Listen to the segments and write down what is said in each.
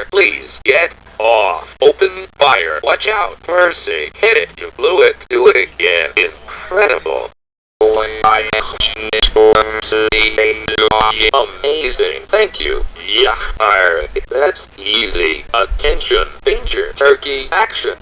fire. Please get off. Open fire. Watch out. Mercy. Hit it. You blew it. Do it again. Incredible. Amazing. Thank you. Yeah, fire. That's easy. Attention. Danger. Turkey. Action.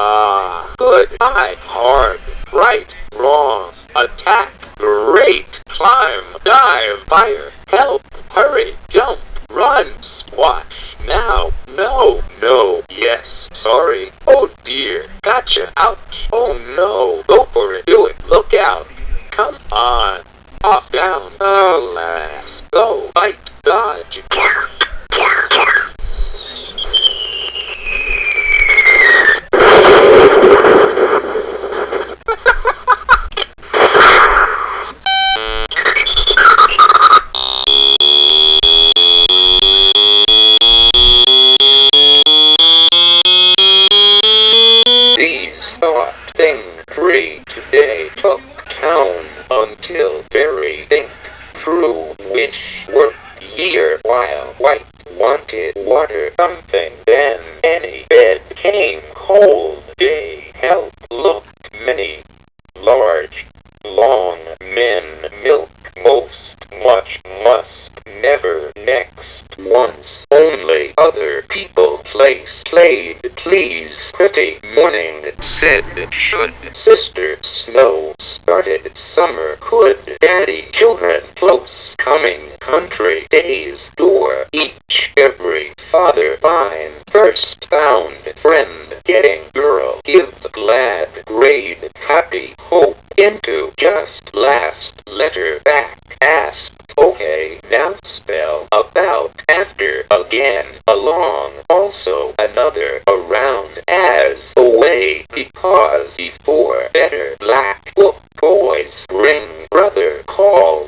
Good. High. Hard. Right. Wrong. Attack. Great. Climb. Dive. Fire. Help. Hurry. Jump. Run. Squash. Now. No. No. Yes. Sorry. Oh dear. Gotcha. Ouch. Oh no. Go for it. Do it. Look out. Come on. Up, down. Alas. Go. Fight. Dodge. These thought thing free today took town until very think true wish work year while white wanted water something then any bed came cold day help look many large long men milk most much must never next once only other people place played please pretty morning said should sister snow started summer could daddy children close coming country days door each every father fine first found friend getting girl give glad grade happy hope into just last letter back asked okay now spell about after again along also another around as away because before better black book boys bring